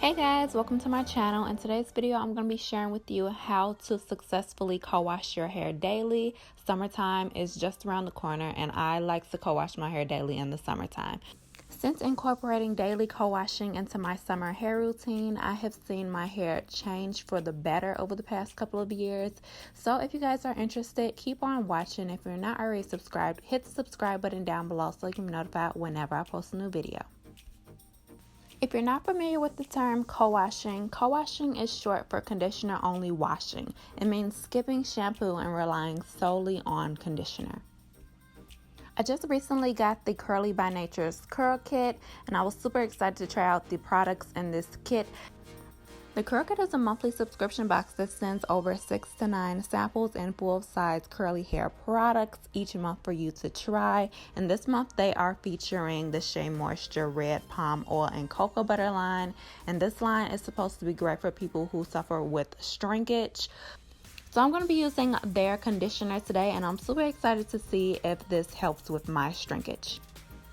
Hey guys, welcome to my channel. In today's video, I'm going to be sharing with you how to successfully co-wash your hair daily. Summertime is just around the corner and I like to co-wash my hair daily in the summertime. Since incorporating daily co-washing into my summer hair routine, I have seen my hair change for the better over the past couple of years. So if you guys are interested, keep on watching. If you're not already subscribed, hit the subscribe button down below so you can be notified whenever I post a new video. If you're not familiar with the term co-washing is short for conditioner only washing. It means skipping shampoo and relying solely on conditioner. I just recently got the Curly by Nature's Curl Kit and I was super excited to try out the products in this kit. The Curl Kit is a monthly subscription box that sends over 6 to 9 samples and full-size curly hair products each month for you to try. And this month they are featuring the Shea Moisture Red Palm Oil and Cocoa Butter line. And this line is supposed to be great for people who suffer with shrinkage. So I'm going to be using their conditioner today and I'm super excited to see if this helps with my shrinkage.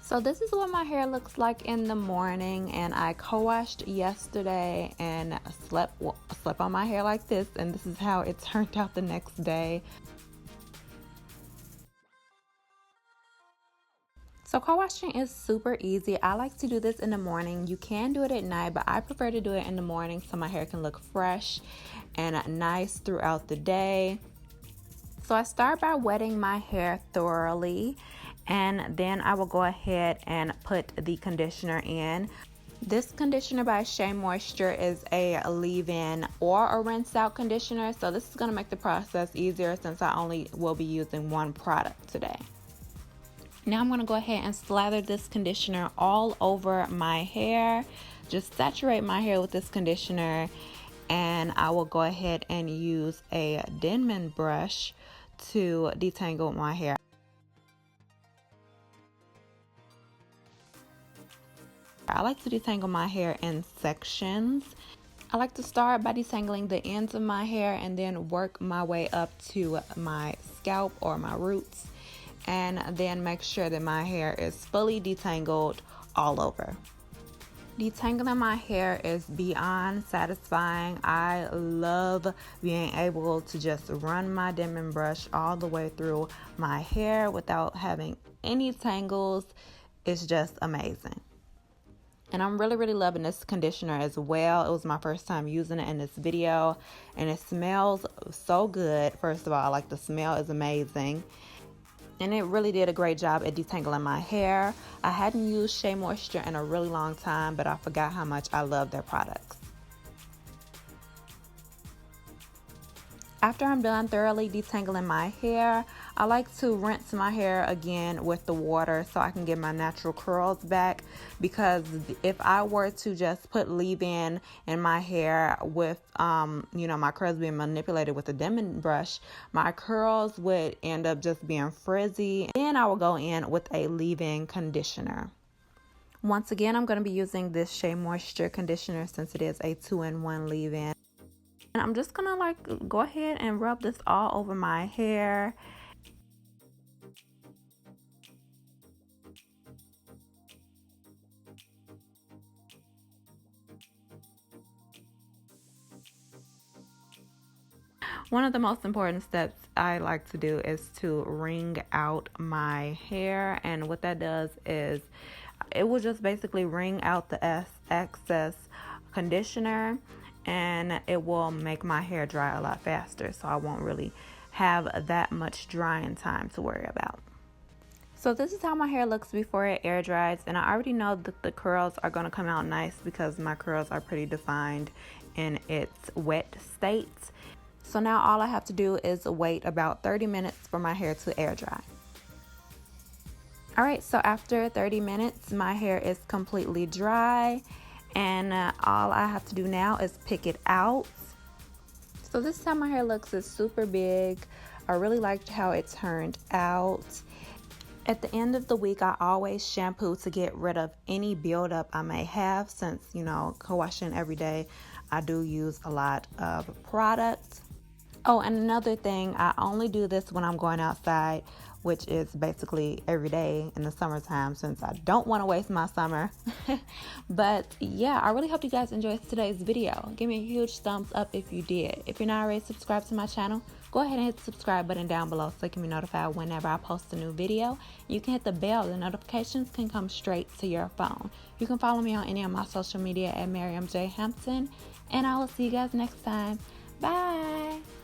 So this is what my hair looks like in the morning, and I co-washed yesterday and slept on my hair like this, and this is how it turned out the next day. So co-washing is super easy. I like to do this in the morning. You can do it at night, but I prefer to do it in the morning so my hair can look fresh and nice throughout the day. So I start by wetting my hair thoroughly, and then I will go ahead and put the conditioner in. This conditioner by Shea Moisture is a leave-in or a rinse-out conditioner, so this is going to make the process easier since I only will be using one product today. Now I'm going to go ahead and slather this conditioner all over my hair. Just saturate my hair with this conditioner, and I will go ahead and use a Denman brush to detangle my hair. I like to detangle my hair in sections. I like to start by detangling the ends of my hair and then work my way up to my scalp or my roots, and then make sure that my hair is fully detangled all over. Detangling my hair is beyond satisfying. I love being able to just run my Denman brush all the way through my hair without having any tangles. It's just amazing. And I'm really loving this conditioner as well. It was my first time using it in this video and it smells so good. First of all, like the smell is amazing. And it really did a great job at detangling my hair. I hadn't used Shea Moisture in a really long time, but I forgot how much I love their products. After I'm done thoroughly detangling my hair, I like to rinse my hair again with the water so I can get my natural curls back, because if I were to just put leave-in in my hair with my curls being manipulated with a Denman brush, my curls would end up just being frizzy. Then I will go in with a leave-in conditioner. Once again, I'm going to be using this Shea Moisture conditioner since it is a 2-in-1 leave-in. And I'm just gonna go ahead and rub this all over my hair. One of the most important steps I like to do is to wring out my hair, and what that does is it will just basically wring out the excess conditioner, and it will make my hair dry a lot faster, so I won't really have that much drying time to worry about. So this is how my hair looks before it air dries, and I already know that the curls are going to come out nice because my curls are pretty defined in its wet state. So now all I have to do is wait about 30 minutes for my hair to air dry. Alright, so after 30 minutes my hair is completely dry, and all I have to do now is pick it out. So this is how my hair looks. It's super big. I really liked how it turned out. At the end of the week, I always shampoo to get rid of any buildup I may have, since co-washing every day I do use a lot of product. Oh, and another thing, I only do this when I'm going outside which is basically every day in the summertime since I don't want to waste my summer. But yeah, I really hope you guys enjoyed today's video. Give me a huge thumbs up if you did. If you're not already subscribed to my channel, go ahead and hit the subscribe button down below so you can be notified whenever I post a new video. You can hit the bell. The notifications can come straight to your phone. You can follow me on any of my social media at Miriam J. Hampton. And I will see you guys next time. Bye.